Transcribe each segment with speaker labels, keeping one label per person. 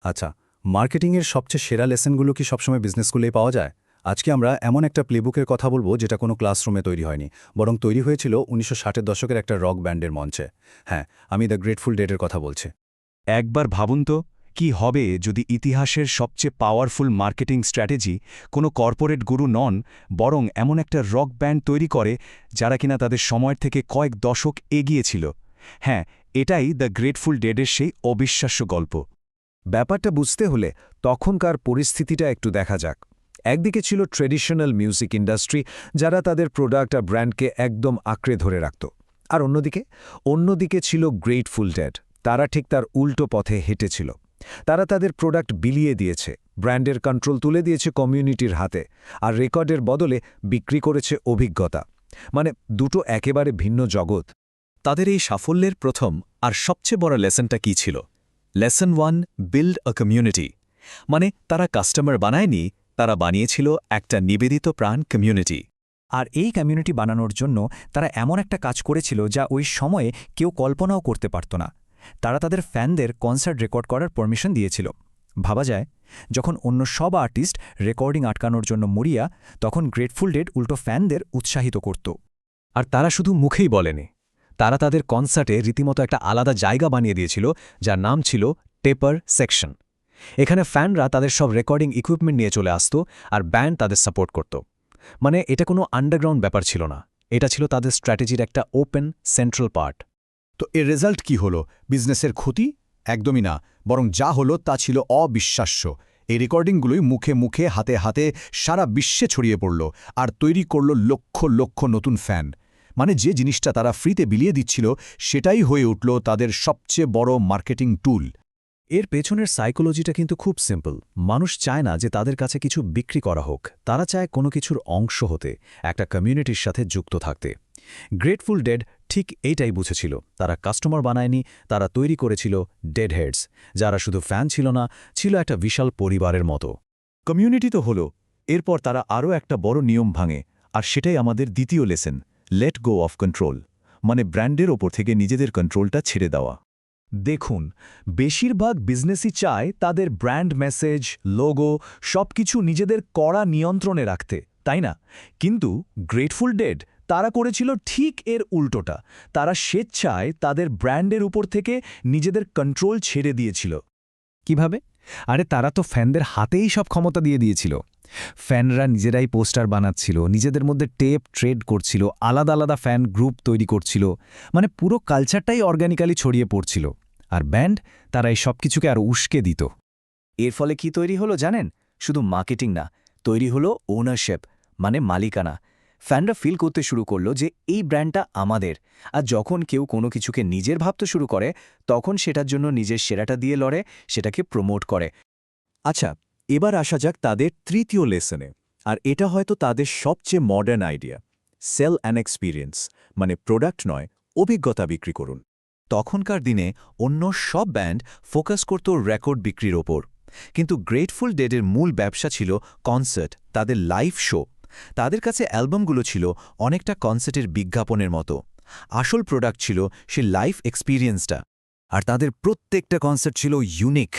Speaker 1: আচ্ছা, মার্কেটিংয়ের সবচেয়ে সেরা লেসনগুলো কি সবসময় বিজনেস স্কুলেই পাওয়া যায়? আজকে আমরা এমন একটা প্লেবুকের কথা বলবো যেটা কোনো ক্লাসরুমে তৈরি হয়নি, বরং তৈরি হয়েছিল ১৯৬০-এর দশকের একটা রক ব্যান্ডের মঞ্চে। হ্যাঁ, আমি দ্য গ্রেটফুল ডেডের কথা বলছি।
Speaker 2: একবার ভাবুন তো কি হবে যদি ইতিহাসের সবচেয়ে পাওয়ারফুল মার্কেটিং স্ট্র্যাটেজি কোনো কর্পোরেট গুরু নন, বরং এমন একটা রক ব্যান্ড তৈরি করে যারা কিনা তাদের সময়ের থেকে কয়েক দশক এগিয়ে ছিল। হ্যাঁ, এটাই দ্য গ্রেটফুল ডেডের সেই অবিশ্বাস্য গল্প।
Speaker 3: ব্যাপারটা বুঝতে হলে তখনকার পরিস্থিতিটা একটু দেখা যাক। একদিকে ছিল ট্রেডিশনাল মিউজিক ইন্ডাস্ট্রি, যারা তাদের প্রোডাক্ট আর ব্র্যান্ডকে একদম আঁকড়ে ধরে রাখত। আর অন্যদিকে ছিল গ্রেটফুল ডেড। তারা ঠিক তার উল্টো পথে হেঁটেছিল। তারা তাদের প্রোডাক্ট বিলিয়ে দিয়েছে, ব্র্যান্ডের কন্ট্রোল তুলে দিয়েছে কমিউনিটির হাতে, আর রেকর্ডের বদলে বিক্রি করেছে অভিজ্ঞতা। মানে দুটো একেবারে ভিন্ন জগৎ।
Speaker 4: তাদের এই সাফল্যের প্রথম আর সবচেয়ে বড় লেসনটা কী ছিল? Lesson 1, build a community. মানে তারা কাস্টমার বানায়নি, তারা বানিয়েছিল একটা নিবেদিত প্রাণ কমিউনিটি।
Speaker 5: আর এই কমিউনিটি বানানোর জন্য তারা এমন একটা কাজ করেছিল যা ওই সময়ে কেউ কল্পনাও করতে পারত না। তারা তাদের ফ্যানদের কনসার্ট রেকর্ড করার পারমিশন দিয়েছিল। ভাবা যায়, যখন অন্য সব আর্টিস্ট রেকর্ডিং আটকানোর জন্য মরিয়া, তখন গ্রেটফুল ডেড উল্টো ফ্যানদের উৎসাহিত করত।
Speaker 4: আর তারা শুধু মুখেই বলেনি, তারা তাদের কনসার্টে রীতিমতো একটা আলাদা জায়গা বানিয়ে দিয়েছিল, যার নাম ছিল টেপার সেকশন। এখানে ফ্যানরা তাদের সব রেকর্ডিং ইকুইপমেন্ট নিয়ে চলে আসত, আর ব্যান্ড তাদের সাপোর্ট করত। মানে এটা কোনো আন্ডারগ্রাউন্ড ব্যাপার ছিল না, এটা ছিল তাদের স্ট্র্যাটেজির একটা ওপেন সেন্ট্রাল পার্ট।
Speaker 6: তো এর রেজাল্ট কি হলো? বিজনেসের ক্ষতি? একদমই না, বরং যা হলো তা ছিল অবিশ্বাস্য। এই রেকর্ডিংগুলোই মুখে মুখে হাতে হাতে সারা বিশ্বে ছড়িয়ে পড়ল, আর তৈরি করল লক্ষ লক্ষ নতুন ফ্যান। মানে যে জিনিসটা তারা ফ্রিতে বিলিয়ে দিচ্ছিল, সেটাই হয়ে উঠল তাদের সবচেয়ে বড় মার্কেটিং টুল।
Speaker 4: এর পেছনের সাইকোলজিটা কিন্তু খুব সিম্পল। মানুষ চায় না যে তাদের কাছে কিছু বিক্রি করা হোক, তারা চায় কোনো কিছুর অংশ হতে, একটা কমিউনিটির সাথে যুক্ত থাকতে। গ্রেটফুল ডেড ঠিক এইটাই বুঝেছিল। তারা কাস্টমার বানায়নি, তারা তৈরি করেছিল ডেড হেডস, যারা শুধু ফ্যান ছিল না, ছিল একটা বিশাল পরিবারের মতো। কমিউনিটি তো হলো, এরপর তারা আরও একটা বড় নিয়ম ভাঙে, আর সেটাই আমাদের দ্বিতীয় lesson, let go of control. মানে ব্র্যান্ডের ওপর থেকে নিজেদের কন্ট্রোলটা ছেড়ে দেওয়া।
Speaker 2: দেখুন, বেশিরভাগ বিজনেসই চায় তাদের ব্র্যান্ড মেসেজ, লোগো সবকিছু নিজেদের কড়া নিয়ন্ত্রণে রাখতে, তাই না? কিন্তু গ্রেটফুল ডেড তারা করেছিল ঠিক এর উল্টোটা। তারা স্বেচ্ছায় তাদের ব্র্যান্ডের উপর থেকে নিজেদের কন্ট্রোল ছেড়ে দিয়েছিল।
Speaker 3: কিভাবে? আরে তারা তো ফ্যানদের হাতেই সব ক্ষমতা দিয়ে দিয়েছিল। ফ্যানরা নিজেরাই পোস্টার বানাচ্ছিল, নিজেদের মধ্যে টেপ ট্রেড করছিল, আলাদা আলাদা ফ্যান গ্রুপ তৈরি করছিল। মানে পুরো কালচারটাই অর্গানিক্যালি ছড়িয়ে পড়ছিল। আর ব্যান্ড, তারা এই সব কিছুকে আরও উস্কে দিত।
Speaker 5: এর ফলে কি তৈরি হলো জানেন? শুধু মার্কেটিং না, তৈরি হলো ওনারশিপ, মানে মালিকানা। ফ্যানরা ফিল করতে শুরু করলো যে এই ব্র্যান্ডটা আমাদের। আর যখন কেউ কোনো কিছুকে নিজের ভাবতে শুরু করে, তখন সেটার জন্য নিজের সেরাটা দিয়ে লড়ে, সেটাকে প্রমোট করে।
Speaker 4: আচ্ছা, এবার আসা যাক তাদের তৃতীয় লেসনে। আর এটা হয়তো তাদের সবচেয়ে modern idea, sell an experience. মানে প্রোডাক্ট নয়, অভিজ্ঞতা বিক্রি করুন। তখনকার দিনে অন্য সব ব্যান্ড ফোকাস করত রেকর্ড বিক্রির ওপর, কিন্তু গ্রেটফুল ডেডের মূল ব্যবসা ছিল কনসার্ট, তাদের লাইভ শো। তাদের কাছে অ্যালবামগুলো ছিল অনেকটা কনসার্টের বিজ্ঞাপনের মতো। আসল প্রোডাক্ট ছিল সে লাইভ এক্সপিরিয়েন্সটা। আর তাদের প্রত্যেকটা কনসার্ট ছিল ইউনিক।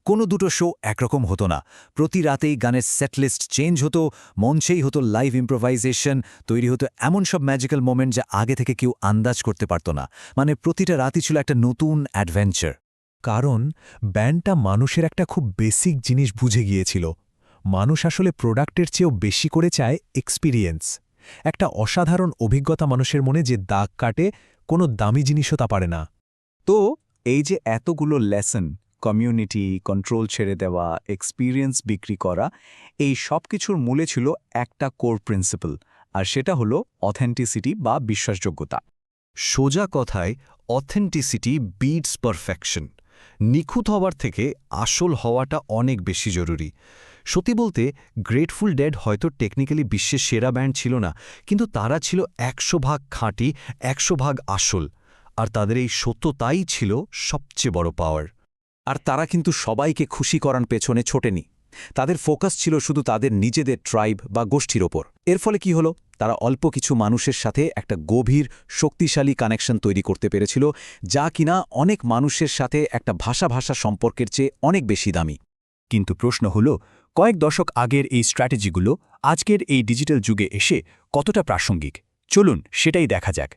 Speaker 4: কোনো দুটো শো একরকম হতো না। প্রতি রাতেই গানের সেটলিস্ট চেঞ্জ হতো, মঞ্চেই হতো লাইভ ইম্প্রোভাইজেশন, তৈরি হতো এমন সব ম্যাজিক্যাল মোমেন্ট যা আগে থেকে কেউ আন্দাজ করতে পারত না। মানে প্রতিটা রাতই ছিল একটা নতুন অ্যাডভেঞ্চার।
Speaker 2: কারণ ব্যান্ডটা মানুষের একটা খুব বেসিক জিনিস বুঝে গিয়েছিল। মানুষ আসলে প্রোডাক্টের চেয়েও বেশি করে চায় এক্সপিরিয়েন্স। একটা অসাধারণ অভিজ্ঞতা মানুষের মনে যে দাগ কাটে, কোনো দামি জিনিসও তা পারে না।
Speaker 4: তো এই যে এতগুলো লেসন, কমিউনিটি, কন্ট্রোল ছেড়ে দেওয়া, এক্সপিরিয়েন্স বিক্রি করা, এই সব কিছুর মূলে ছিল একটা কোর প্রিন্সিপাল, আর সেটা হলো অথেন্টিসিটি বা বিশ্বাসযোগ্যতা।
Speaker 6: সোজা কথায় অথেন্টিসিটি বিটস পারফেকশন। নিখুঁত হওয়ার থেকে আসল হওয়াটা অনেক বেশি জরুরি। সত্যি বলতে, গ্রেটফুল ডেড হয়তো টেকনিক্যালি বিশ্বের সেরা ব্যান্ড ছিল না, কিন্তু তারা ছিল ১০০ ভাগ খাঁটি, ১০০ ভাগ আসল। আর তাদের এই সত্যতাই ছিল সবচেয়ে বড় পাওয়ার।
Speaker 4: আর তারা কিন্তু সবাইকে খুশি করার পেছনে ছোটেনি। তাদের ফোকাস ছিল শুধু তাদের নিজেদের ট্রাইব বা গোষ্ঠীর ওপর। এর ফলে কি হলো? তারা অল্প কিছু মানুষের সাথে একটা গভীর শক্তিশালী কানেকশন তৈরি করতে পেরেছিল, যা কিনা অনেক মানুষের সাথে একটা ভাষা সম্পর্কের চেয়ে অনেক বেশি দামি।
Speaker 2: কিন্তু প্রশ্ন হল, কয়েক দশক আগের এই স্ট্র্যাটেজিগুলো আজকের এই ডিজিটাল যুগে এসে কতটা প্রাসঙ্গিক? চলুন সেটাই দেখা যাক।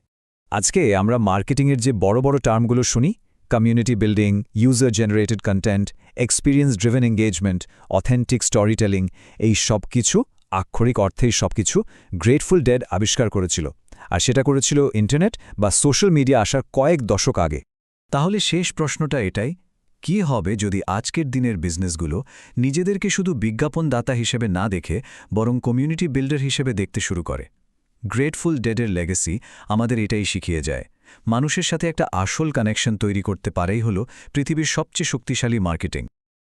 Speaker 3: আজকে আমরা মার্কেটিংয়ের যে বড় বড় টার্মগুলো শুনি, community building, user generated content, experience driven engagement, authentic story telling, এই সব কিছু আক্ষরিক অর্থেই সবকিছু গ্রেটফুল ডেড আবিষ্কার করেছিল। আর সেটা করেছিল ইন্টারনেট বা সোশ্যাল মিডিয়া আসার কয়েক দশক আগে।
Speaker 2: তাহলে শেষ প্রশ্নটা এটাই, কি হবে যদি আজকের দিনের বিজনেসগুলো নিজেদেরকে শুধু বিজ্ঞাপনদাতা হিসেবে না দেখে বরং কমিউনিটি বিল্ডার হিসেবে দেখতে শুরু করে? গ্রেটফুল ডেডের লেগেসি আমাদের এটাই শিখিয়ে যায়, মানুষের সাথে একটা আসল কানেকশন তৈরি করতে পারেই হলো পৃথিবীর সবচেয়ে শক্তিশালী মার্কেটিং।